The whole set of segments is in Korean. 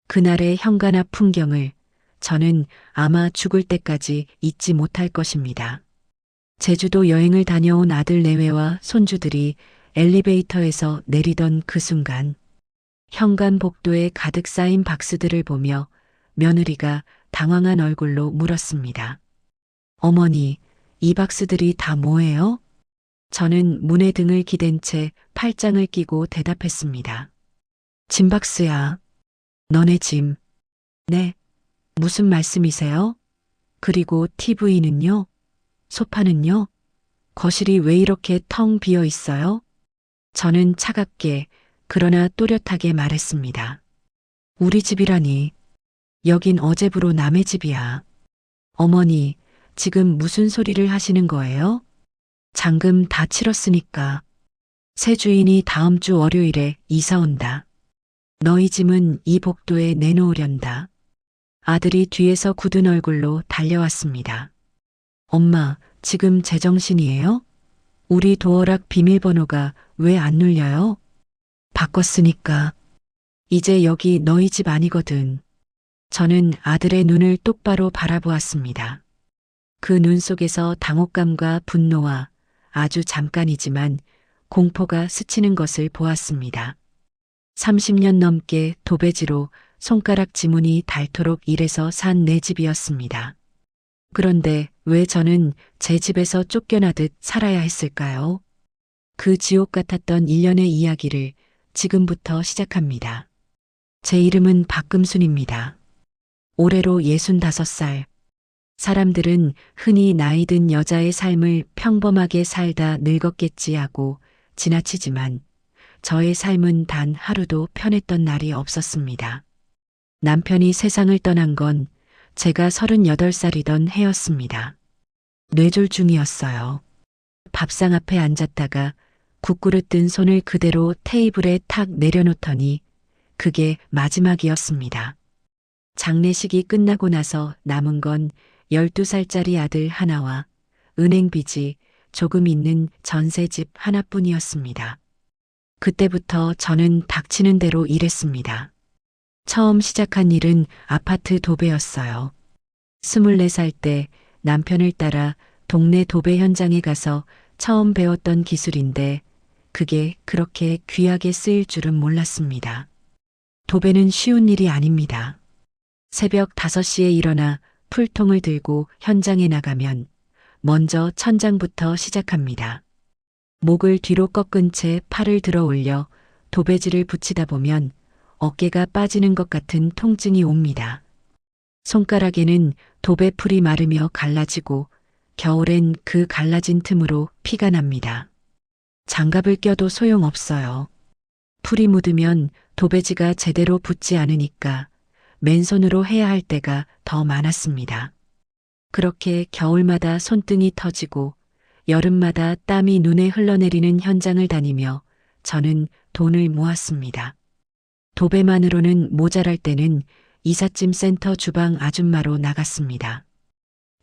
그날의 현관 앞 풍경을 저는 아마 죽을 때까지 잊지 못할 것입니다. 제주도 여행을 다녀온 아들 내외와 손주들이 엘리베이터에서 내리던 그 순간 현관 복도에 가득 쌓인 박스들을 보며 며느리가 당황한 얼굴로 물었습니다. 어머니, 이 박스들이 다 뭐예요? 저는 문에 등을 기댄 채 팔짱을 끼고 대답했습니다. 짐 박스야. 너네 짐. 네. 무슨 말씀이세요? 그리고 TV는요? 소파는요? 거실이 왜 이렇게 텅 비어 있어요? 저는 차갑게 그러나 또렷하게 말했습니다. 우리 집이라니. 여긴 어제부로 남의 집이야. 어머니, 지금 무슨 소리를 하시는 거예요? 잔금 다 치렀으니까. 새 주인이 다음 주 월요일에 이사 온다. 너희 짐은 이 복도에 내놓으련다. 아들이 뒤에서 굳은 얼굴로 달려왔습니다. 엄마, 지금 제정신이에요? 우리 도어락 비밀번호가 왜 안 눌려요? 바꿨으니까. 이제 여기 너희 집 아니거든. 저는 아들의 눈을 똑바로 바라보았습니다. 그 눈 속에서 당혹감과 분노와 아주 잠깐이지만 공포가 스치는 것을 보았습니다. 30년 넘게 도배지로 손가락 지문이 닳도록 일해서 산 내 집이었습니다. 그런데 왜 저는 제 집에서 쫓겨나듯 살아야 했을까요? 그 지옥 같았던 1년의 이야기를 지금부터 시작합니다. 제 이름은 박금순입니다. 올해로 65살. 사람들은 흔히 나이 든 여자의 삶을 평범하게 살다 늙었겠지 하고 지나치지만 저의 삶은 단 하루도 편했던 날이 없었습니다. 남편이 세상을 떠난 건 제가 38살이던 해였습니다. 뇌졸중이었어요. 밥상 앞에 앉았다가 국그릇 든 손을 그대로 테이블에 탁 내려놓더니 그게 마지막이었습니다. 장례식이 끝나고 나서 남은 건 12살짜리 아들 하나와 은행 빚이 조금 있는 전셋집 하나뿐이었습니다. 그때부터 저는 닥치는 대로 일했습니다. 처음 시작한 일은 아파트 도배였어요. 24살 때 남편을 따라 동네 도배 현장에 가서 처음 배웠던 기술인데 그게 그렇게 귀하게 쓰일 줄은 몰랐습니다. 도배는 쉬운 일이 아닙니다. 새벽 5시에 일어나 풀통을 들고 현장에 나가면 먼저 천장부터 시작합니다. 목을 뒤로 꺾은 채 팔을 들어 올려 도배지를 붙이다 보면 어깨가 빠지는 것 같은 통증이 옵니다. 손가락에는 도배풀이 마르며 갈라지고 겨울엔 그 갈라진 틈으로 피가 납니다. 장갑을 껴도 소용없어요. 풀이 묻으면 도배지가 제대로 붙지 않으니까 맨손으로 해야 할 때가 더 많았습니다. 그렇게 겨울마다 손등이 터지고 여름마다 땀이 눈에 흘러내리는 현장을 다니며 저는 돈을 모았습니다. 도배만으로는 모자랄 때는 이삿짐 센터 주방 아줌마로 나갔습니다.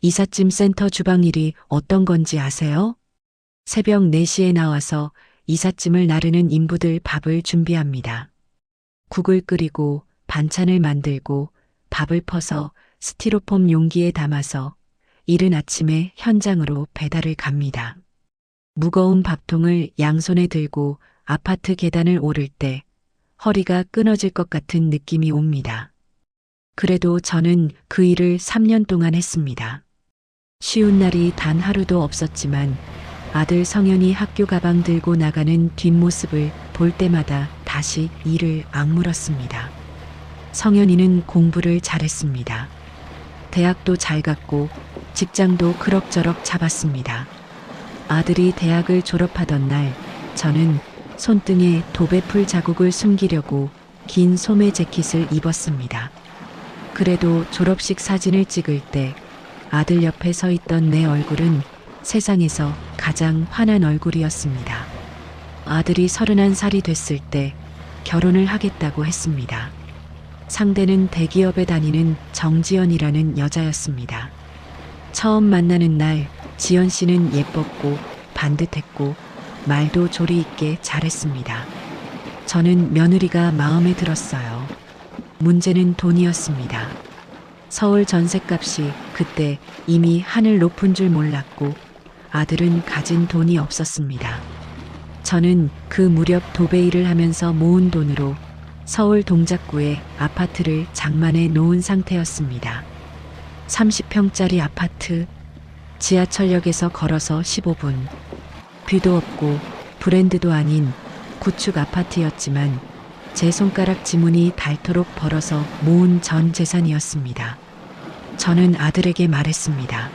이삿짐 센터 주방 일이 어떤 건지 아세요? 새벽 4시에 나와서 이삿짐을 나르는 인부들 밥을 준비합니다. 국을 끓이고 반찬을 만들고 밥을 퍼서 스티로폼 용기에 담아서 이른 아침에 현장으로 배달을 갑니다. 무거운 밥통을 양손에 들고 아파트 계단을 오를 때 허리가 끊어질 것 같은 느낌이 옵니다. 그래도 저는 그 일을 3년 동안 했습니다. 쉬운 날이 단 하루도 없었지만 아들 성현이 학교 가방 들고 나가는 뒷모습을 볼 때마다 다시 이를 악물었습니다. 성현이는 공부를 잘했습니다. 대학도 잘 갔고 직장도 그럭저럭 잡았습니다. 아들이 대학을 졸업하던 날 저는 손등에 도배풀 자국을 숨기려고 긴 소매 재킷을 입었습니다. 그래도 졸업식 사진을 찍을 때 아들 옆에 서 있던 내 얼굴은 세상에서 가장 환한 얼굴이었습니다. 아들이 31살이 됐을 때 결혼을 하겠다고 했습니다. 상대는 대기업에 다니는 정지연이라는 여자였습니다. 처음 만나는 날 지연 씨는 예뻤고 반듯했고 말도 조리 있게 잘했습니다. 저는 며느리가 마음에 들었어요. 문제는 돈이었습니다. 서울 전셋값이 그때 이미 하늘 높은 줄 몰랐고 아들은 가진 돈이 없었습니다. 저는 그 무렵 도배일을 하면서 모은 돈으로 서울 동작구에 아파트를 장만해 놓은 상태였습니다. 30평짜리 아파트, 지하철역에서 걸어서 15분. 뷰도 없고 브랜드도 아닌 구축 아파트였지만 제 손가락 지문이 닳도록 벌어서 모은 전 재산이었습니다. 저는 아들에게 말했습니다.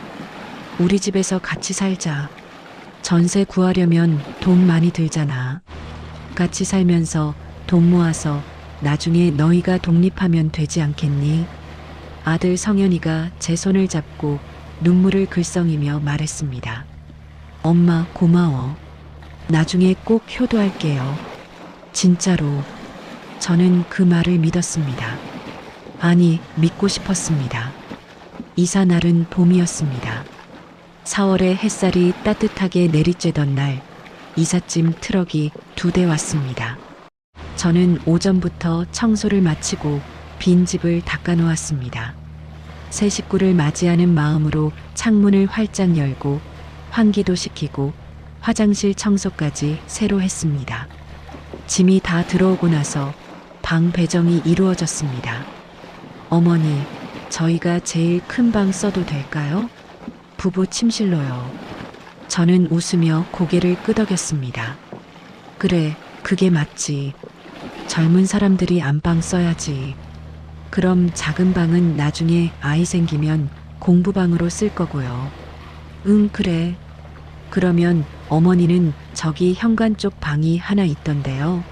우리 집에서 같이 살자. 전세 구하려면 돈 많이 들잖아. 같이 살면서 돈 모아서 나중에 너희가 독립하면 되지 않겠니? 아들 성현이가 제 손을 잡고 눈물을 글썽이며 말했습니다. 엄마 고마워. 나중에 꼭 효도할게요. 진짜로. 저는 그 말을 믿었습니다. 아니, 믿고 싶었습니다. 이사 날은 봄이었습니다. 4월에 햇살이 따뜻하게 내리쬐던 날, 이삿짐 트럭이 2대 왔습니다. 저는 오전부터 청소를 마치고 빈집을 닦아놓았습니다. 새 식구를 맞이하는 마음으로 창문을 활짝 열고 환기도 시키고 화장실 청소까지 새로 했습니다. 짐이 다 들어오고 나서 방 배정이 이루어졌습니다. 어머니, 저희가 제일 큰 방 써도 될까요? 부부 침실로요. 저는 웃으며 고개를 끄덕였습니다. 그래, 그게 맞지. 젊은 사람들이 안방 써야지. 그럼 작은 방은 나중에 아이 생기면 공부방으로 쓸 거고요. 응, 그래. 그러면 어머니는 저기 현관 쪽 방이 하나 있던데요.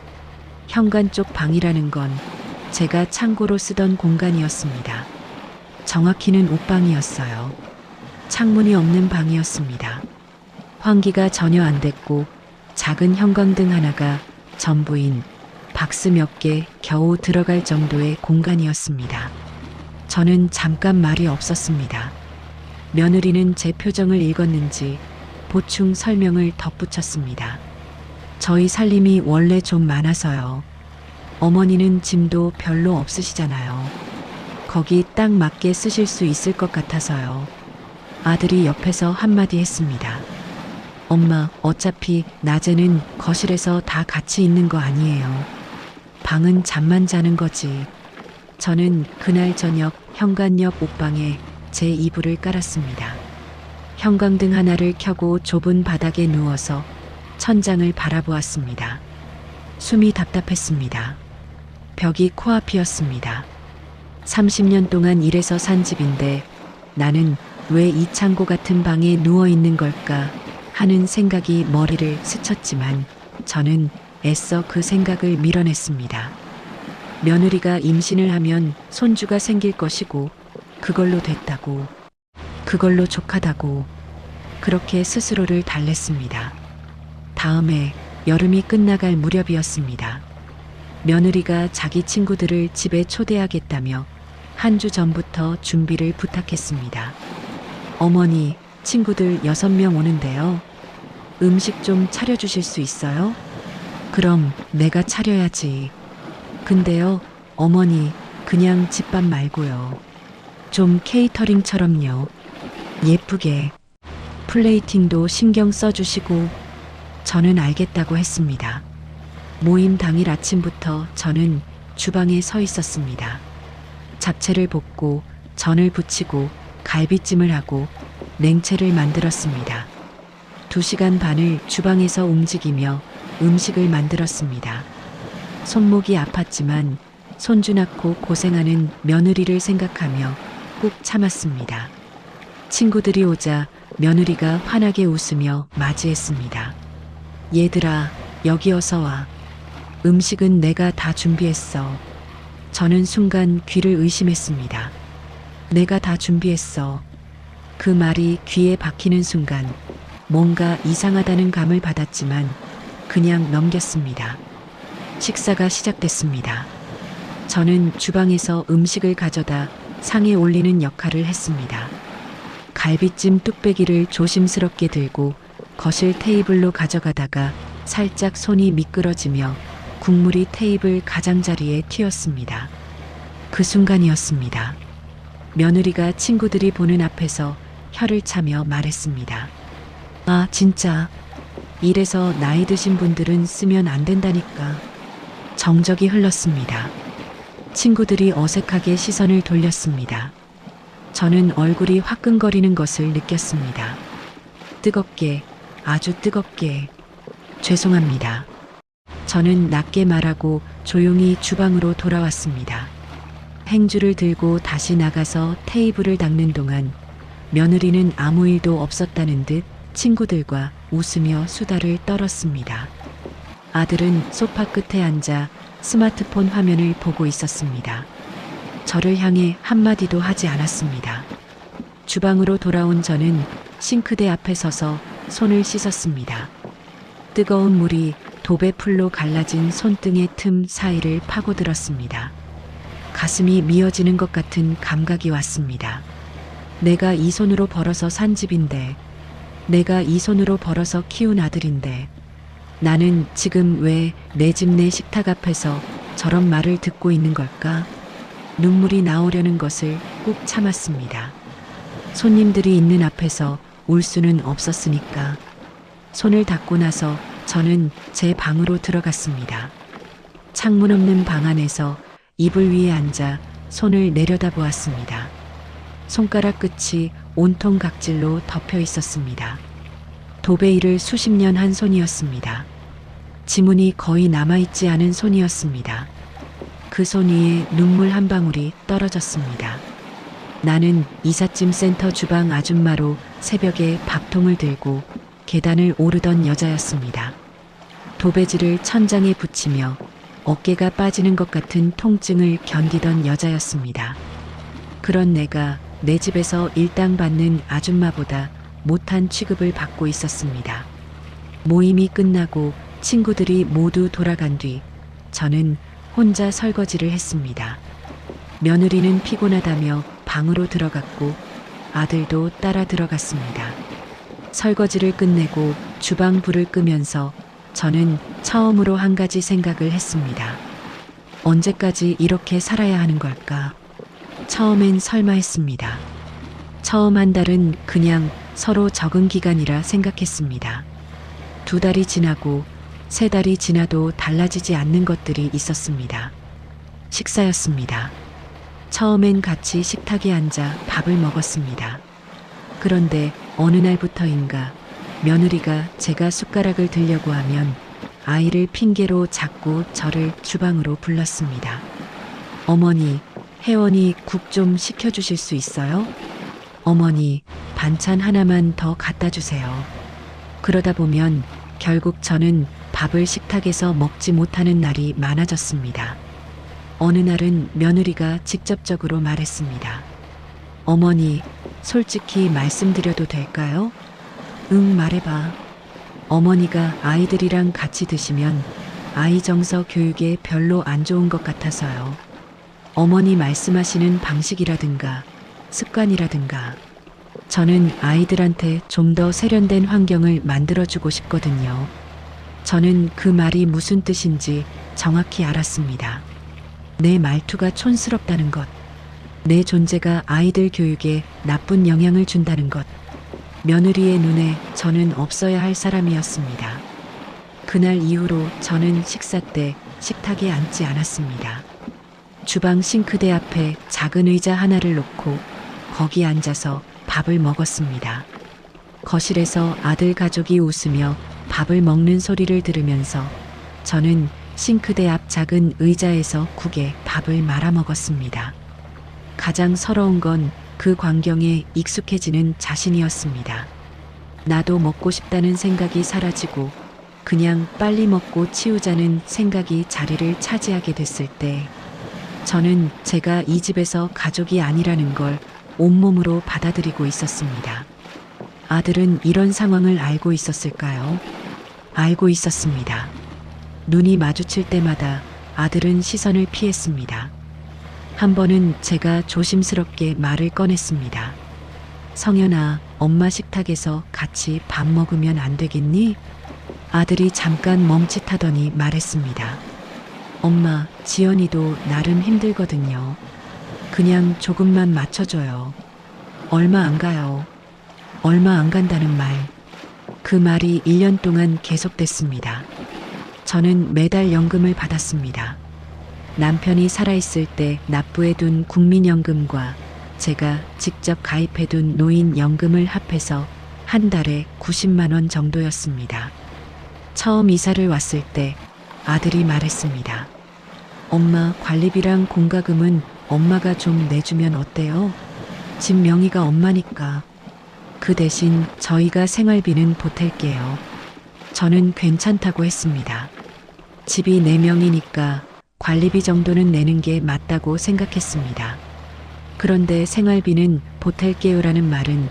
현관 쪽 방이라는 건 제가 창고로 쓰던 공간이었습니다. 정확히는 옷방이었어요. 창문이 없는 방이었습니다. 환기가 전혀 안 됐고 작은 형광등 하나가 전부인 박스 몇 개 겨우 들어갈 정도의 공간이었습니다. 저는 잠깐 말이 없었습니다. 며느리는 제 표정을 읽었는지 보충 설명을 덧붙였습니다. 저희 살림이 원래 좀 많아서요. 어머니는 짐도 별로 없으시잖아요. 거기 딱 맞게 쓰실 수 있을 것 같아서요. 아들이 옆에서 한마디 했습니다. 엄마, 어차피 낮에는 거실에서 다 같이 있는 거 아니에요. 방은 잠만 자는 거지. 저는 그날 저녁 현관옆 옷방에 제 이불을 깔았습니다. 형광등 하나를 켜고 좁은 바닥에 누워서 천장을 바라보았습니다. 숨이 답답했습니다. 벽이 코앞이었습니다. 30년 동안 일해서 산 집인데 나는 왜 이 창고 같은 방에 누워 있는 걸까 하는 생각이 머리를 스쳤지만 저는 애써 그 생각을 밀어냈습니다. 며느리가 임신을 하면 손주가 생길 것이고 그걸로 됐다고, 그걸로 족하다고 그렇게 스스로를 달랬습니다. 다음해 여름이 끝나갈 무렵이었습니다. 며느리가 자기 친구들을 집에 초대하겠다며 한 주 전부터 준비를 부탁했습니다. 어머니, 친구들 6명 오는데요. 음식 좀 차려주실 수 있어요? 그럼 내가 차려야지. 근데요, 어머니, 그냥 집밥 말고요. 좀 케이터링처럼요. 예쁘게. 플레이팅도 신경 써주시고. 저는 알겠다고 했습니다. 모임 당일 아침부터 저는 주방에 서 있었습니다. 잡채를 볶고 전을 부치고 갈비찜을 하고 냉채를 만들었습니다. 2시간 반을 주방에서 움직이며 음식을 만들었습니다. 손목이 아팠지만 손주 낳고 고생하는 며느리를 생각하며 꾹 참았습니다. 친구들이 오자 며느리가 환하게 웃으며 맞이했습니다. 얘들아, 여기 어서 와. 음식은 내가 다 준비했어. 저는 순간 귀를 의심했습니다. 내가 다 준비했어. 그 말이 귀에 박히는 순간 뭔가 이상하다는 감을 받았지만 그냥 넘겼습니다. 식사가 시작됐습니다. 저는 주방에서 음식을 가져다 상에 올리는 역할을 했습니다. 갈비찜 뚝배기를 조심스럽게 들고 거실 테이블로 가져가다가 살짝 손이 미끄러지며 국물이 테이블 가장자리에 튀었습니다. 그 순간이었습니다. 며느리가 친구들이 보는 앞에서 혀를 차며 말했습니다. 아, 진짜. 이래서 나이 드신 분들은 쓰면 안 된다니까. 정적이 흘렀습니다. 친구들이 어색하게 시선을 돌렸습니다. 저는 얼굴이 화끈거리는 것을 느꼈습니다. 뜨겁게, 아주 뜨겁게. 죄송합니다. 저는 낮게 말하고 조용히 주방으로 돌아왔습니다. 행주를 들고 다시 나가서 테이블을 닦는 동안 며느리는 아무 일도 없었다는 듯 친구들과 웃으며 수다를 떨었습니다. 아들은 소파 끝에 앉아 스마트폰 화면을 보고 있었습니다. 저를 향해 한마디도 하지 않았습니다. 주방으로 돌아온 저는 싱크대 앞에 서서 손을 씻었습니다. 뜨거운 물이 도배풀로 갈라진 손등의 틈 사이를 파고들었습니다. 가슴이 미어지는 것 같은 감각이 왔습니다. 내가 이 손으로 벌어서 산 집인데, 내가 이 손으로 벌어서 키운 아들인데, 나는 지금 왜 내 집 내 식탁 앞에서 저런 말을 듣고 있는 걸까? 눈물이 나오려는 것을 꾹 참았습니다. 손님들이 있는 앞에서 울 수는 없었으니까. 손을 닦고 나서 저는 제 방으로 들어갔습니다. 창문 없는 방 안에서 이불 위에 앉아 손을 내려다보았습니다. 손가락 끝이 온통 각질로 덮여 있었습니다. 도배일을 수십 년 한 손이었습니다. 지문이 거의 남아있지 않은 손이었습니다. 그 손 위에 눈물 한 방울이 떨어졌습니다. 나는 이삿짐 센터 주방 아줌마로 새벽에 밥통을 들고 계단을 오르던 여자였습니다. 도배지를 천장에 붙이며 어깨가 빠지는 것 같은 통증을 견디던 여자였습니다. 그런 내가 내 집에서 일당 받는 아줌마보다 못한 취급을 받고 있었습니다. 모임이 끝나고 친구들이 모두 돌아간 뒤 저는 혼자 설거지를 했습니다. 며느리는 피곤하다며 방으로 들어갔고 아들도 따라 들어갔습니다. 설거지를 끝내고 주방 불을 끄면서 저는 처음으로 한 가지 생각을 했습니다. 언제까지 이렇게 살아야 하는 걸까? 처음엔 설마 했습니다. 처음 한 달은 그냥 서로 적응 기간이라 생각했습니다. 2달이 지나고 3달이 지나도 달라지지 않는 것들이 있었습니다. 식사였습니다. 처음엔 같이 식탁에 앉아 밥을 먹었습니다. 그런데 어느 날부터인가 며느리가 제가 숟가락을 들려고 하면 아이를 핑계로 자꾸 저를 주방으로 불렀습니다. 어머니, 혜원이 국 좀 시켜주실 수 있어요? 어머니, 반찬 하나만 더 갖다 주세요. 그러다 보면 결국 저는 밥을 식탁에서 먹지 못하는 날이 많아졌습니다. 어느 날은 며느리가 직접적으로 말했습니다. 어머니, 솔직히 말씀드려도 될까요? 응, 말해봐. 어머니가 아이들이랑 같이 드시면 아이 정서 교육에 별로 안 좋은 것 같아서요. 어머니 말씀하시는 방식이라든가 습관이라든가 저는 아이들한테 좀 더 세련된 환경을 만들어주고 싶거든요. 저는 그 말이 무슨 뜻인지 정확히 알았습니다. 내 말투가 촌스럽다는 것, 내 존재가 아이들 교육에 나쁜 영향을 준다는 것, 며느리의 눈에 저는 없어야 할 사람이었습니다. 그날 이후로 저는 식사 때 식탁에 앉지 않았습니다. 주방 싱크대 앞에 작은 의자 하나를 놓고 거기 앉아서 밥을 먹었습니다. 거실에서 아들 가족이 웃으며 밥을 먹는 소리를 들으면서 저는 싱크대 앞 작은 의자에서 국에 밥을 말아 먹었습니다. 가장 서러운 건 그 광경에 익숙해지는 자신이었습니다. 나도 먹고 싶다는 생각이 사라지고 그냥 빨리 먹고 치우자는 생각이 자리를 차지하게 됐을 때 저는 제가 이 집에서 가족이 아니라는 걸 온몸으로 받아들이고 있었습니다. 아들은 이런 상황을 알고 있었을까요? 알고 있었습니다. 눈이 마주칠 때마다 아들은 시선을 피했습니다. 한 번은 제가 조심스럽게 말을 꺼냈습니다. 성현아, 엄마 식탁에서 같이 밥 먹으면 안 되겠니? 아들이 잠깐 멈칫하더니 말했습니다. 엄마, 지연이도 나름 힘들거든요. 그냥 조금만 맞춰줘요. 얼마 안 가요. 얼마 안 간다는 말. 그 말이 1년 동안 계속됐습니다. 저는 매달 연금을 받았습니다. 남편이 살아있을 때 납부해둔 국민연금과 제가 직접 가입해둔 노인연금을 합해서 한 달에 90만 원 정도였습니다. 처음 이사를 왔을 때 아들이 말했습니다. 엄마, 관리비랑 공과금은 엄마가 좀 내주면 어때요? 집 명의가 엄마니까. 그 대신 저희가 생활비는 보탤게요. 저는 괜찮다고 했습니다. 집이 4명이니까 관리비 정도는 내는 게 맞다고 생각했습니다. 그런데 생활비는 보탤게요라는 말은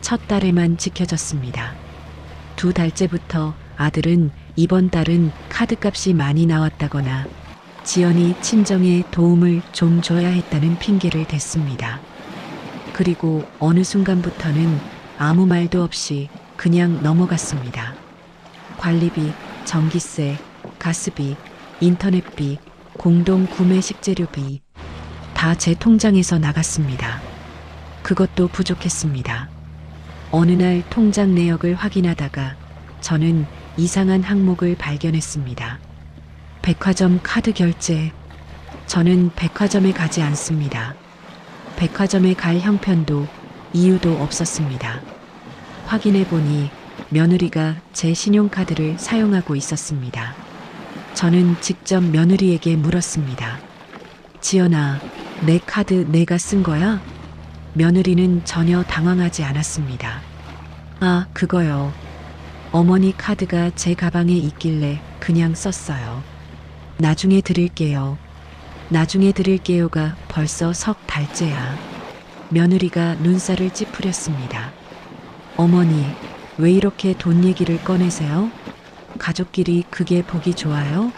첫 달에만 지켜졌습니다. 2달째부터 아들은 이번 달은 카드값이 많이 나왔다거나 지연이 친정에 도움을 좀 줘야 했다는 핑계를 댔습니다. 그리고 어느 순간부터는 아무 말도 없이 그냥 넘어갔습니다. 관리비, 전기세, 가스비, 인터넷비, 공동 구매 식재료비 다 제 통장에서 나갔습니다. 그것도 부족했습니다. 어느 날 통장 내역을 확인하다가 저는 이상한 항목을 발견했습니다. 백화점 카드 결제. 저는 백화점에 가지 않습니다. 백화점에 갈 형편도 이유도 없었습니다. 확인해 보니 며느리가 제 신용카드를 사용하고 있었습니다. 저는 직접 며느리에게 물었습니다. 지연아, 내 카드 내가 쓴 거야? 며느리는 전혀 당황하지 않았습니다. 아, 그거요. 어머니 카드가 제 가방에 있길래 그냥 썼어요. 나중에 드릴게요. 나중에 드릴게요가 벌써 석 달째야. 며느리가 눈살을 찌푸렸습니다. 어머니, 왜 이렇게 돈 얘기를 꺼내세요? 가족끼리 그게 보기 좋아요?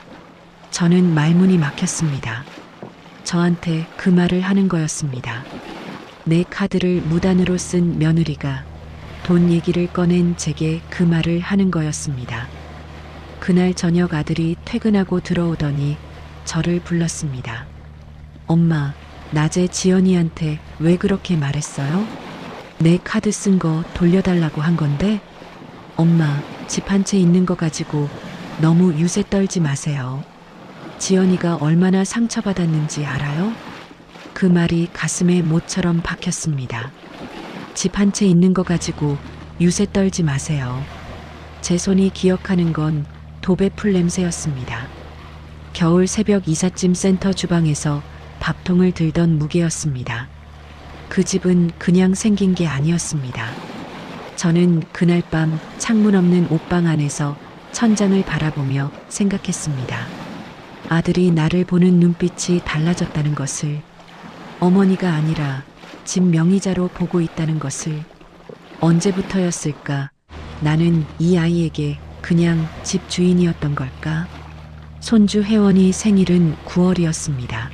저는 말문이 막혔습니다. 저한테 그 말을 하는 거였습니다. 내 카드를 무단으로 쓴 며느리가 돈 얘기를 꺼낸 제게 그 말을 하는 거였습니다. 그날 저녁 아들이 퇴근하고 들어오더니 저를 불렀습니다. 엄마, 낮에 지연이한테 왜 그렇게 말했어요? 내 카드 쓴 거 돌려달라고 한 건데? 엄마, 집 한 채 있는 거 가지고 너무 유세 떨지 마세요. 지연이가 얼마나 상처받았는지 알아요? 그 말이 가슴에 못처럼 박혔습니다. 집 한 채 있는 거 가지고 유세 떨지 마세요. 제 손이 기억하는 건 도배풀 냄새였습니다. 겨울 새벽 이삿짐 센터 주방에서 밥통을 들던 무게였습니다. 그 집은 그냥 생긴 게 아니었습니다. 저는 그날 밤 창문 없는 옷방 안에서 천장을 바라보며 생각했습니다. 아들이 나를 보는 눈빛이 달라졌다는 것을, 어머니가 아니라 집 명의자로 보고 있다는 것을. 언제부터였을까? 나는 이 아이에게 그냥 집 주인이었던 걸까? 손주 혜원이 생일은 9월이었습니다.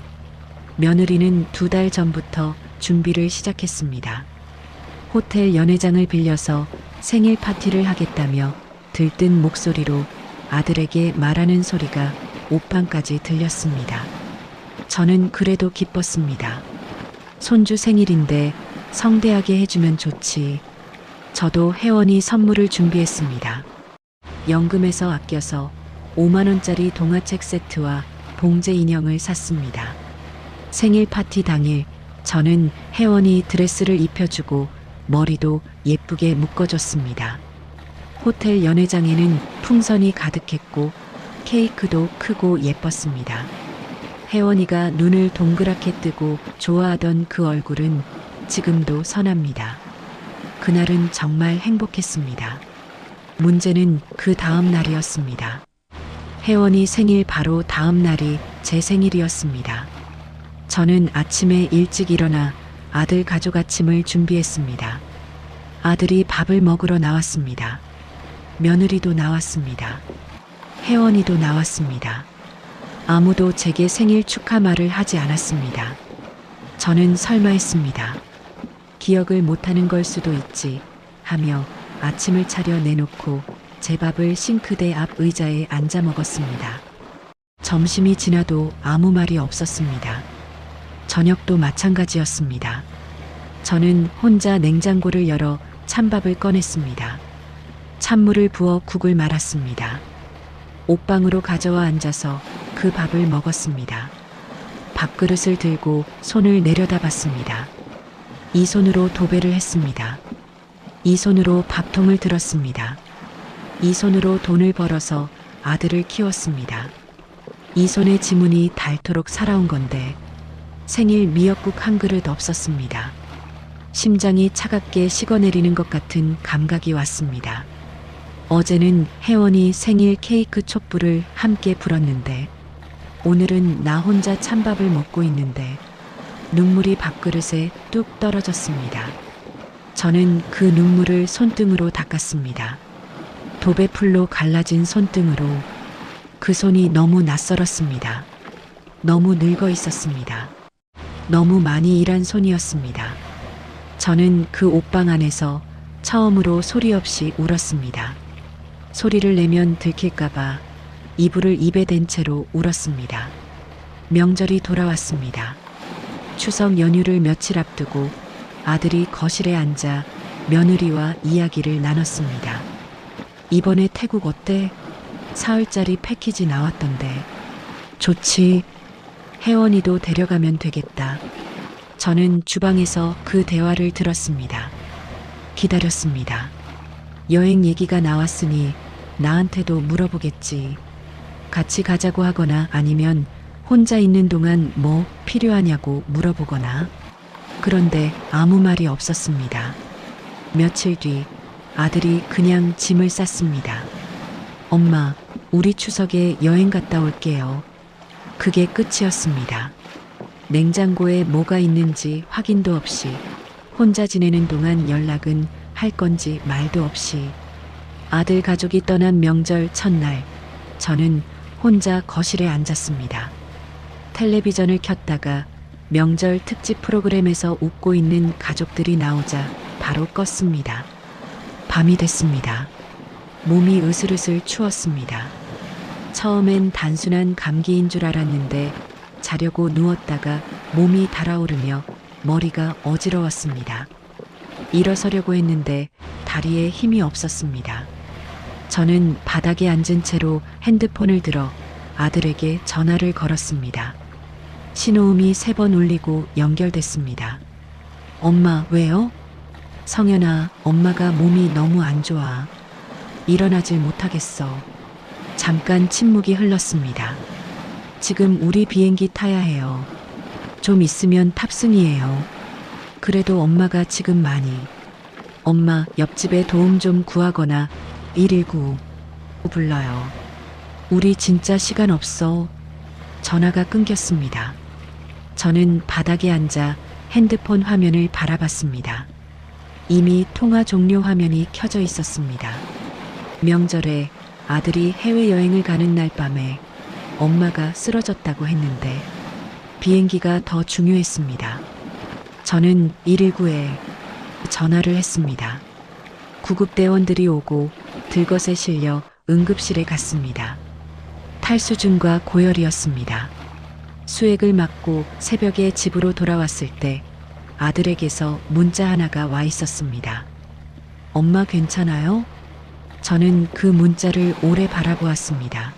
며느리는 2달 전부터 준비를 시작했습니다. 호텔 연회장을 빌려서 생일 파티를 하겠다며 들뜬 목소리로 아들에게 말하는 소리가 옷방까지 들렸습니다. 저는 그래도 기뻤습니다. 손주 생일인데 성대하게 해주면 좋지. 저도 혜원이 선물을 준비했습니다. 연금에서 아껴서 5만 원짜리 동화책 세트와 봉제 인형을 샀습니다. 생일 파티 당일 저는 혜원이 드레스를 입혀주고 머리도 예쁘게 묶어줬습니다. 호텔 연회장에는 풍선이 가득했고 케이크도 크고 예뻤습니다. 혜원이가 눈을 동그랗게 뜨고 좋아하던 그 얼굴은 지금도 선합니다. 그날은 정말 행복했습니다. 문제는 그 다음 날이었습니다. 혜원이 생일 바로 다음 날이 제 생일이었습니다. 저는 아침에 일찍 일어나 아들 가족 아침을 준비했습니다. 아들이 밥을 먹으러 나왔습니다. 며느리도 나왔습니다. 혜원이도 나왔습니다. 아무도 제게 생일 축하 말을 하지 않았습니다. 저는 설마 했습니다. 기억을 못하는 걸 수도 있지 하며 아침을 차려 내놓고 제 밥을 싱크대 앞 의자에 앉아 먹었습니다. 점심이 지나도 아무 말이 없었습니다. 저녁도 마찬가지였습니다. 저는 혼자 냉장고를 열어 찬밥을 꺼냈습니다. 찬물을 부어 국을 말았습니다. 옷방으로 가져와 앉아서 그 밥을 먹었습니다. 밥그릇을 들고 손을 내려다봤습니다. 이 손으로 도배를 했습니다. 이 손으로 밥통을 들었습니다. 이 손으로 돈을 벌어서 아들을 키웠습니다. 이 손의 지문이 닳도록 살아온 건데 생일 미역국 한 그릇 없었습니다. 심장이 차갑게 식어내리는 것 같은 감각이 왔습니다. 어제는 혜원이 생일 케이크 촛불을 함께 불었는데 오늘은 나 혼자 찬밥을 먹고 있는데 눈물이 밥그릇에 뚝 떨어졌습니다. 저는 그 눈물을 손등으로 닦았습니다. 도배풀로 갈라진 손등으로. 그 손이 너무 낯설었습니다. 너무 늙어 있었습니다. 너무 많이 일한 손이었습니다. 저는 그 옷방 안에서 처음으로 소리 없이 울었습니다. 소리를 내면 들킬까봐 이불을 입에 댄 채로 울었습니다. 명절이 돌아왔습니다. 추석 연휴를 며칠 앞두고 아들이 거실에 앉아 며느리와 이야기를 나눴습니다. 이번에 태국 어때? 사흘짜리 패키지 나왔던데. 좋지. 혜원이도 데려가면 되겠다. 저는 주방에서 그 대화를 들었습니다. 기다렸습니다. 여행 얘기가 나왔으니 나한테도 물어보겠지. 같이 가자고 하거나 아니면 혼자 있는 동안 뭐 필요하냐고 물어보거나. 그런데 아무 말이 없었습니다. 며칠 뒤 아들이 그냥 짐을 쌌습니다. 엄마, 우리 추석에 여행 갔다 올게요. 그게 끝이었습니다. 냉장고에 뭐가 있는지 확인도 없이 혼자 지내는 동안 연락은 할 건지 말도 없이. 아들 가족이 떠난 명절 첫날, 저는 혼자 거실에 앉았습니다. 텔레비전을 켰다가 명절 특집 프로그램에서 웃고 있는 가족들이 나오자 바로 껐습니다. 밤이 됐습니다. 몸이 으슬으슬 추웠습니다. 처음엔 단순한 감기인 줄 알았는데 자려고 누웠다가 몸이 달아오르며 머리가 어지러웠습니다. 일어서려고 했는데 다리에 힘이 없었습니다. 저는 바닥에 앉은 채로 핸드폰을 들어 아들에게 전화를 걸었습니다. 신호음이 3번 울리고 연결됐습니다. 엄마, 왜요? 성현아, 엄마가 몸이 너무 안 좋아. 일어나질 못하겠어. 잠깐 침묵이 흘렀습니다. 지금 우리 비행기 타야 해요. 좀 있으면 탑승이에요. 그래도 엄마가 지금 많이. 엄마, 옆집에 도움 좀 구하거나 119 불러요. 우리 진짜 시간 없어. 전화가 끊겼습니다. 저는 바닥에 앉아 핸드폰 화면을 바라봤습니다. 이미 통화 종료 화면이 켜져 있었습니다. 명절에 아들이 해외여행을 가는 날 밤에 엄마가 쓰러졌다고 했는데 비행기가 더 중요했습니다. 저는 119에 전화를 했습니다. 구급대원들이 오고 들것에 실려 응급실에 갔습니다. 탈수증과 고열이었습니다. 수액을 맞고 새벽에 집으로 돌아왔을 때 아들에게서 문자 하나가 와 있었습니다. 엄마 괜찮아요? 저는 그 문자를 오래 바라보았습니다.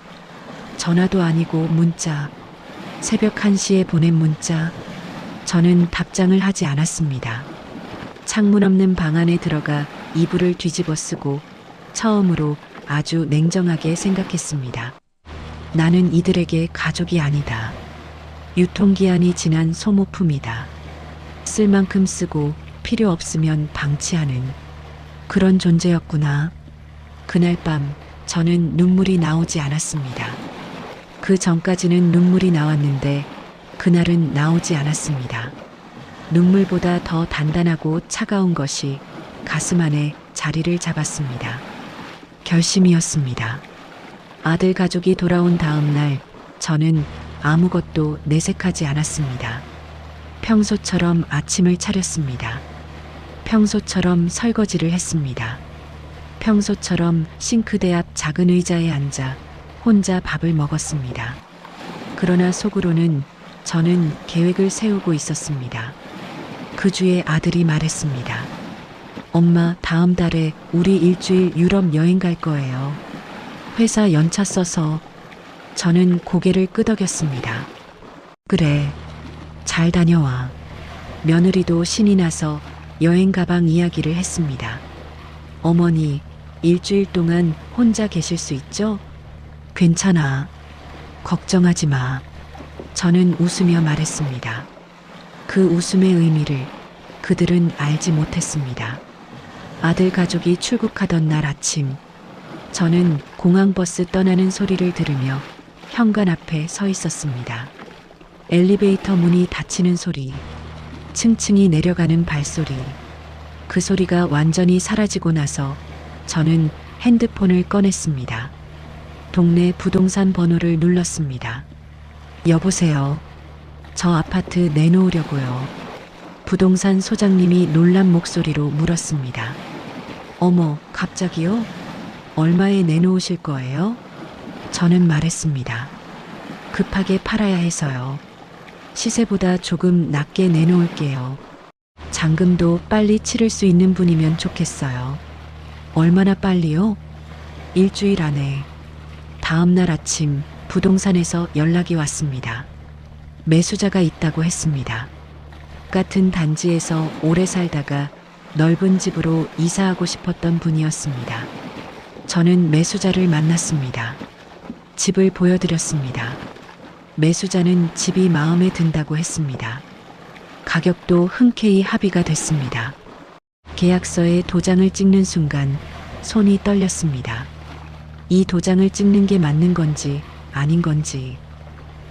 전화도 아니고 문자. 새벽 1시에 보낸 문자. 저는 답장을 하지 않았습니다. 창문 없는 방 안에 들어가 이불을 뒤집어 쓰고 처음으로 아주 냉정하게 생각했습니다. 나는 이들에게 가족이 아니다. 유통기한이 지난 소모품이다. 쓸 만큼 쓰고 필요 없으면 방치하는 그런 존재였구나. 그날 밤 저는 눈물이 나오지 않았습니다. 그 전까지는 눈물이 나왔는데 그날은 나오지 않았습니다. 눈물보다 더 단단하고 차가운 것이 가슴 안에 자리를 잡았습니다. 결심이었습니다. 아들 가족이 돌아온 다음 날 저는 아무것도 내색하지 않았습니다. 평소처럼 아침을 차렸습니다. 평소처럼 설거지를 했습니다. 평소처럼 싱크대 앞 작은 의자에 앉아 혼자 밥을 먹었습니다. 그러나 속으로는 저는 계획을 세우고 있었습니다. 그 주에 아들이 말했습니다. 엄마, 다음 달에 우리 일주일 유럽 여행 갈 거예요. 회사 연차 써서. 저는 고개를 끄덕였습니다. 그래, 잘 다녀와. 며느리도 신이 나서 여행 가방 이야기를 했습니다. 어머니, 일주일 동안 혼자 계실 수 있죠? 괜찮아. 걱정하지 마. 저는 웃으며 말했습니다. 그 웃음의 의미를 그들은 알지 못했습니다. 아들 가족이 출국하던 날 아침, 저는 공항버스 떠나는 소리를 들으며 현관 앞에 서 있었습니다. 엘리베이터 문이 닫히는 소리, 층층이 내려가는 발소리, 그 소리가 완전히 사라지고 나서 저는 핸드폰을 꺼냈습니다. 동네 부동산 번호를 눌렀습니다. 여보세요. 저 아파트 내놓으려고요. 부동산 소장님이 놀란 목소리로 물었습니다. 어머, 갑자기요? 얼마에 내놓으실 거예요? 저는 말했습니다. 급하게 팔아야 해서요. 시세보다 조금 낮게 내놓을게요. 잔금도 빨리 치를 수 있는 분이면 좋겠어요. 얼마나 빨리요? 일주일 안에. 다음 날 아침 부동산에서 연락이 왔습니다. 매수자가 있다고 했습니다. 같은 단지에서 오래 살다가 넓은 집으로 이사하고 싶었던 분이었습니다. 저는 매수자를 만났습니다. 집을 보여드렸습니다. 매수자는 집이 마음에 든다고 했습니다. 가격도 흔쾌히 합의가 됐습니다. 계약서에 도장을 찍는 순간 손이 떨렸습니다. 이 도장을 찍는 게 맞는 건지 아닌 건지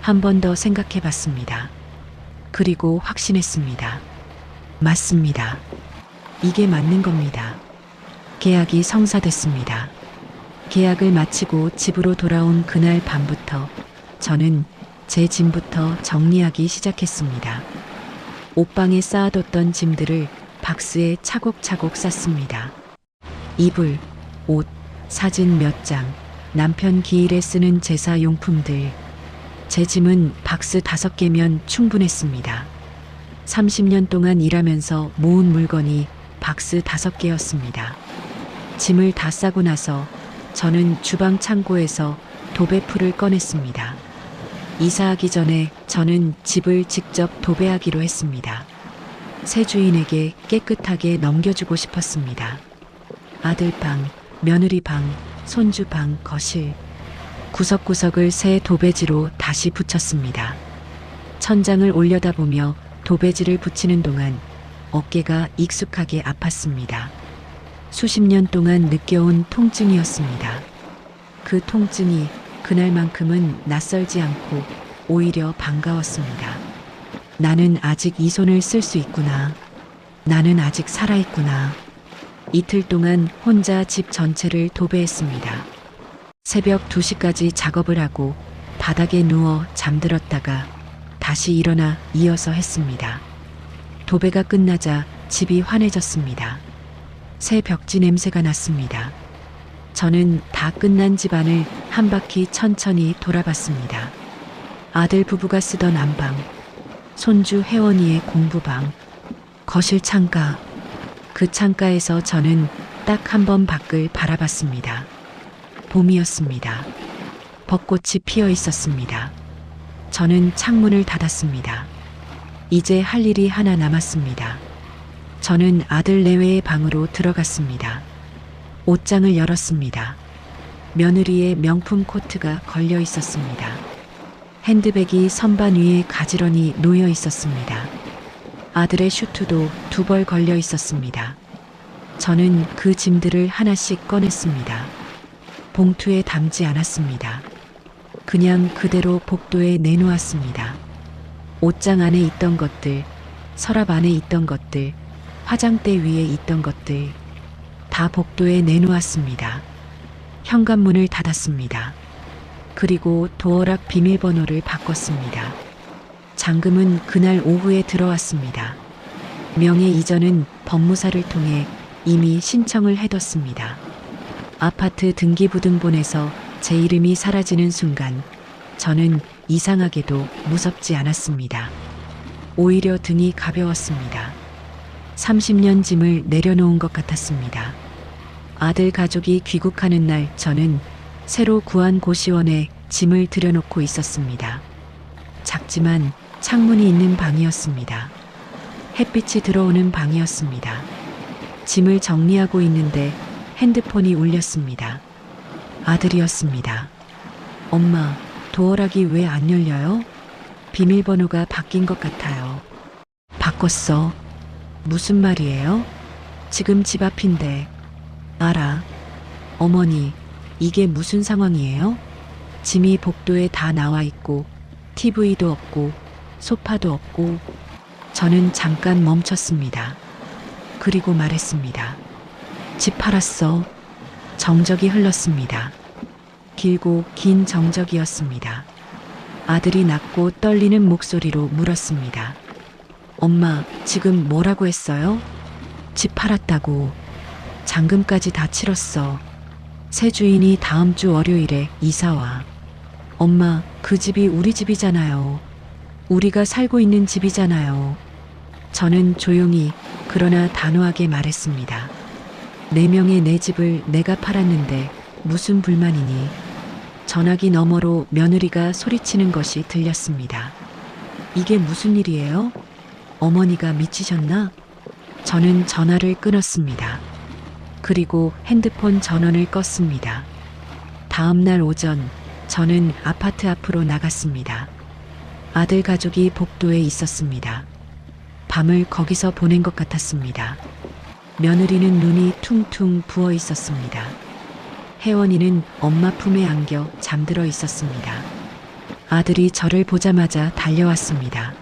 한 번 더 생각해 봤습니다. 그리고 확신했습니다. 맞습니다. 이게 맞는 겁니다. 계약이 성사됐습니다. 계약을 마치고 집으로 돌아온 그날 밤부터 저는 제 짐부터 정리하기 시작했습니다. 옷방에 쌓아뒀던 짐들을 박스에 차곡차곡 쌌습니다. 이불, 옷, 사진 몇 장, 남편 기일에 쓰는 제사용품들. 제 짐은 박스 5개면 충분했습니다. 30년 동안 일하면서 모은 물건이 박스 5개였습니다. 짐을 다 싸고 나서 저는 주방 창고에서 도배풀을 꺼냈습니다. 이사하기 전에 저는 집을 직접 도배하기로 했습니다. 새 주인에게 깨끗하게 넘겨주고 싶었습니다. 아들 방, 며느리 방, 손주 방, 거실. 구석구석을 새 도배지로 다시 붙였습니다. 천장을 올려다보며 도배지를 붙이는 동안 어깨가 익숙하게 아팠습니다. 수십 년 동안 느껴온 통증이었습니다. 그 통증이 그날만큼은 낯설지 않고 오히려 반가웠습니다. 나는 아직 이 손을 쓸 수 있구나. 나는 아직 살아있구나. 이틀 동안 혼자 집 전체를 도배했습니다. 새벽 2시까지 작업을 하고 바닥에 누워 잠들었다가 다시 일어나 이어서 했습니다. 도배가 끝나자 집이 환해졌습니다. 새 벽지 냄새가 났습니다. 저는 다 끝난 집안을 한 바퀴 천천히 돌아봤습니다. 아들 부부가 쓰던 안방, 손주 혜원이의 공부방, 거실 창가. 그 창가에서 저는 딱 한 번 밖을 바라봤습니다. 봄이었습니다. 벚꽃이 피어 있었습니다. 저는 창문을 닫았습니다. 이제 할 일이 하나 남았습니다. 저는 아들 내외의 방으로 들어갔습니다. 옷장을 열었습니다. 며느리의 명품 코트가 걸려 있었습니다. 핸드백이 선반 위에 가지런히 놓여 있었습니다. 아들의 슈트도 2벌 걸려 있었습니다. 저는 그 짐들을 하나씩 꺼냈습니다. 봉투에 담지 않았습니다. 그냥 그대로 복도에 내놓았습니다. 옷장 안에 있던 것들, 서랍 안에 있던 것들, 화장대 위에 있던 것들 다 복도에 내놓았습니다. 현관문을 닫았습니다. 그리고 도어락 비밀번호를 바꿨습니다. 잔금은 그날 오후에 들어왔습니다. 명의 이전은 법무사를 통해 이미 신청을 해뒀습니다. 아파트 등기부등본에서 제 이름이 사라지는 순간 저는 이상하게도 무섭지 않았습니다. 오히려 등이 가벼웠습니다. 30년 짐을 내려놓은 것 같았습니다. 아들 가족이 귀국하는 날 저는 새로 구한 고시원에 짐을 들여놓고 있었습니다. 작지만 창문이 있는 방이었습니다. 햇빛이 들어오는 방이었습니다. 짐을 정리하고 있는데 핸드폰이 울렸습니다. 아들이었습니다. 엄마, 도어락이 왜 안 열려요? 비밀번호가 바뀐 것 같아요. 바꿨어. 무슨 말이에요? 지금 집 앞인데. 알아. 어머니, 이게 무슨 상황이에요? 짐이 복도에 다 나와 있고, TV도 없고, 소파도 없고. 저는 잠깐 멈췄습니다. 그리고 말했습니다. 집 팔았어. 정적이 흘렀습니다. 길고 긴 정적이었습니다. 아들이 낮고 떨리는 목소리로 물었습니다. 엄마, 지금 뭐라고 했어요? 집 팔았다고. 잔금까지 다 치렀어. 새 주인이 다음 주 월요일에 이사와. 엄마, 그 집이 우리 집이잖아요. 우리가 살고 있는 집이잖아요. 저는 조용히 그러나 단호하게 말했습니다. 4명의 내 집을 내가 팔았는데 무슨 불만이니? 전화기 너머로 며느리가 소리치는 것이 들렸습니다. 이게 무슨 일이에요? 어머니가 미치셨나? 저는 전화를 끊었습니다. 그리고 핸드폰 전원을 껐습니다. 다음 날 오전 저는 아파트 앞으로 나갔습니다. 아들 가족이 복도에 있었습니다. 밤을 거기서 보낸 것 같았습니다. 며느리는 눈이 퉁퉁 부어 있었습니다. 혜원이는 엄마 품에 안겨 잠들어 있었습니다. 아들이 저를 보자마자 달려왔습니다.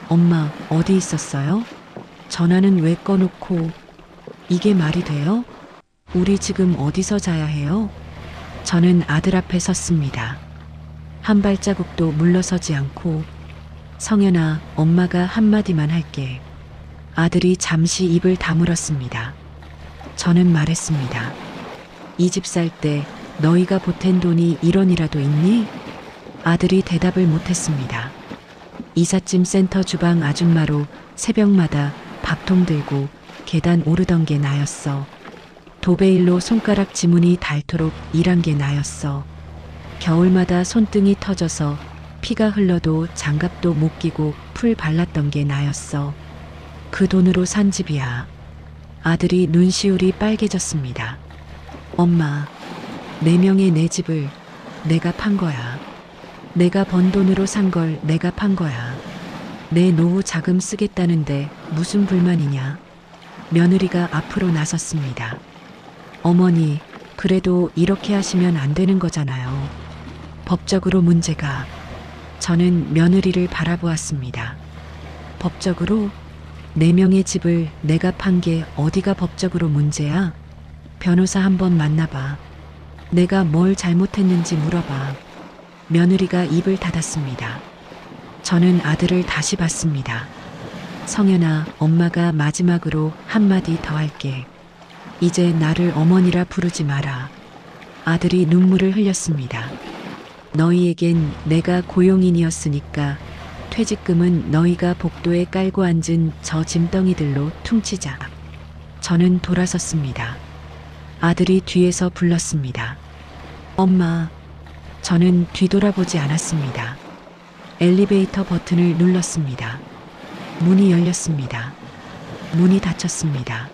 엄마, 어디 있었어요? 전화는 왜 꺼놓고? 이게 말이 돼요? 우리 지금 어디서 자야 해요? 저는 아들 앞에 섰습니다. 한 발자국도 물러서지 않고. 성현아, 엄마가 한마디만 할게. 아들이 잠시 입을 다물었습니다. 저는 말했습니다. 이 집 살 때 너희가 보탠 돈이 1원이라도 있니? 아들이 대답을 못했습니다. 이삿짐 센터 주방 아줌마로 새벽마다 밥통 들고 계단 오르던 게 나였어. 도배일로 손가락 지문이 닳도록 일한 게 나였어. 겨울마다 손등이 터져서 피가 흘러도 장갑도 못 끼고 풀 발랐던 게 나였어. 그 돈으로 산 집이야. 아들이 눈시울이 빨개졌습니다. 엄마, 4명의 내 집을 내가 판 거야. 내가 번 돈으로 산 걸 내가 판 거야. 내 노후 자금 쓰겠다는데 무슨 불만이냐? 며느리가 앞으로 나섰습니다. 어머니, 그래도 이렇게 하시면 안 되는 거잖아요. 법적으로 문제가. 저는 며느리를 바라보았습니다. 법적으로? 4명의 집을 내가 판 게 어디가 법적으로 문제야? 변호사 한번 만나봐. 내가 뭘 잘못했는지 물어봐. 며느리가 입을 닫았습니다. 저는 아들을 다시 봤습니다. 성현아, 엄마가 마지막으로 한마디 더 할게. 이제 나를 어머니라 부르지 마라. 아들이 눈물을 흘렸습니다. 너희에겐 내가 고용인이었으니까 퇴직금은 너희가 복도에 깔고 앉은 저 짐덩이들로 퉁치자. 저는 돌아섰습니다. 아들이 뒤에서 불렀습니다. 엄마. 저는 뒤돌아보지 않았습니다. 엘리베이터 버튼을 눌렀습니다. 문이 열렸습니다. 문이 닫혔습니다.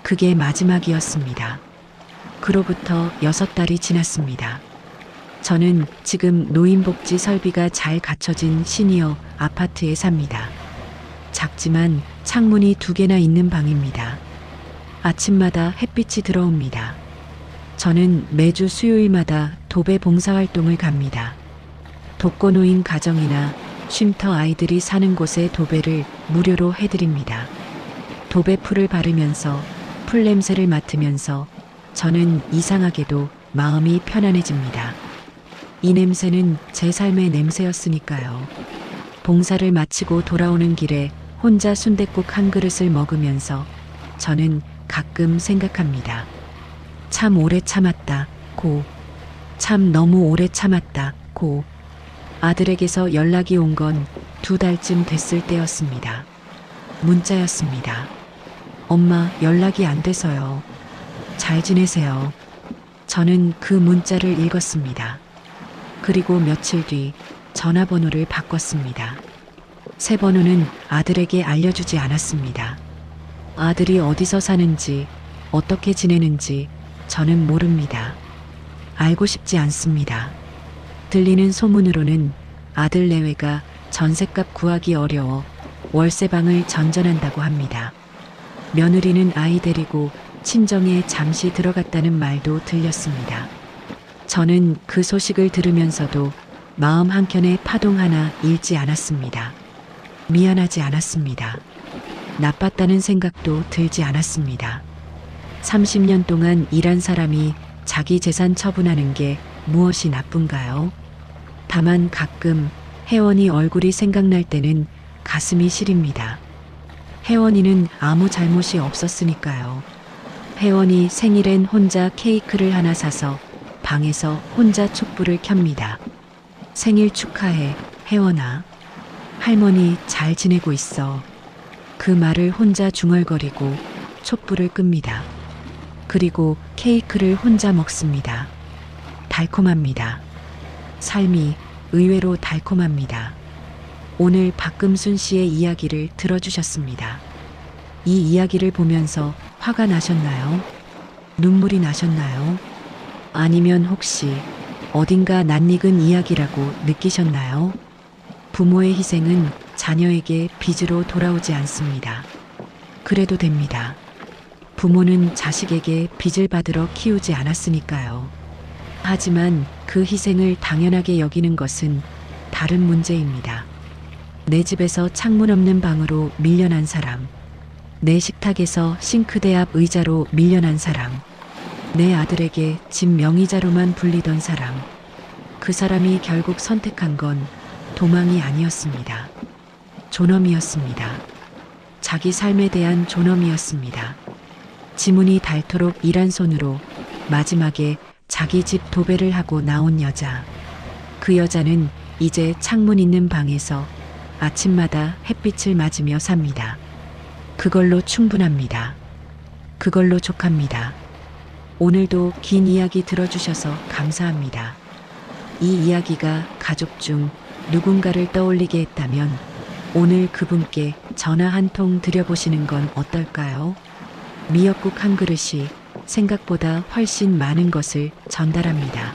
그게 마지막이었습니다. 그로부터 6달이 지났습니다. 저는 지금 노인복지 설비가 잘 갖춰진 시니어 아파트에 삽니다. 작지만 창문이 2개나 있는 방입니다. 아침마다 햇빛이 들어옵니다. 저는 매주 수요일마다 도배 봉사활동을 갑니다. 독거노인 가정이나 쉼터 아이들이 사는 곳에 도배를 무료로 해드립니다. 도배풀을 바르면서 풀 냄새를 맡으면서 저는 이상하게도 마음이 편안해집니다. 이 냄새는 제 삶의 냄새였으니까요. 봉사를 마치고 돌아오는 길에 혼자 순댓국 한 그릇을 먹으면서 저는 가끔 생각합니다. 참 오래 참았다, 고. 참 너무 오래 참았다, 고. 아들에게서 연락이 온 건 2달쯤 됐을 때였습니다. 문자였습니다. 엄마, 연락이 안 돼서요. 잘 지내세요. 저는 그 문자를 읽었습니다. 그리고 며칠 뒤 전화번호를 바꿨습니다. 새 번호는 아들에게 알려주지 않았습니다. 아들이 어디서 사는지, 어떻게 지내는지 저는 모릅니다. 알고 싶지 않습니다. 들리는 소문으로는 아들 내외가 전셋값 구하기 어려워 월세방을 전전한다고 합니다. 며느리는 아이 데리고 친정에 잠시 들어갔다는 말도 들렸습니다. 저는 그 소식을 들으면서도 마음 한켠에 파동 하나 일지 않았습니다. 미안하지 않았습니다. 나빴다는 생각도 들지 않았습니다. 30년 동안 일한 사람이 자기 재산 처분하는 게 무엇이 나쁜가요? 다만 가끔 혜원이 얼굴이 생각날 때는 가슴이 시립니다. 혜원이는 아무 잘못이 없었으니까요. 혜원이 생일엔 혼자 케이크를 하나 사서 방에서 혼자 촛불을 켭니다. 생일 축하해, 혜원아. 할머니 잘 지내고 있어. 그 말을 혼자 중얼거리고 촛불을 끕니다. 그리고 케이크를 혼자 먹습니다. 달콤합니다. 삶이 의외로 달콤합니다. 오늘 박금순 씨의 이야기를 들어주셨습니다. 이 이야기를 보면서 화가 나셨나요? 눈물이 나셨나요? 아니면 혹시 어딘가 낯익은 이야기라고 느끼셨나요? 부모의 희생은 자녀에게 빚으로 돌아오지 않습니다. 그래도 됩니다. 부모는 자식에게 빚을 받으러 키우지 않았으니까요. 하지만 그 희생을 당연하게 여기는 것은 다른 문제입니다. 내 집에서 창문 없는 방으로 밀려난 사람, 내 식탁에서 싱크대 앞 의자로 밀려난 사람, 내 아들에게 집 명의자로만 불리던 사람, 그 사람이 결국 선택한 건 도망이 아니었습니다. 존엄이었습니다. 자기 삶에 대한 존엄이었습니다. 지문이 닳도록 일한 손으로 마지막에 자기 집 도배를 하고 나온 여자. 그 여자는 이제 창문 있는 방에서 아침마다 햇빛을 맞으며 삽니다. 그걸로 충분합니다. 그걸로 족합니다. 오늘도 긴 이야기 들어주셔서 감사합니다. 이 이야기가 가족 중 누군가를 떠올리게 했다면 오늘 그분께 전화 한 통 드려보시는 건 어떨까요? 미역국 한 그릇이 생각보다 훨씬 많은 것을 전달합니다.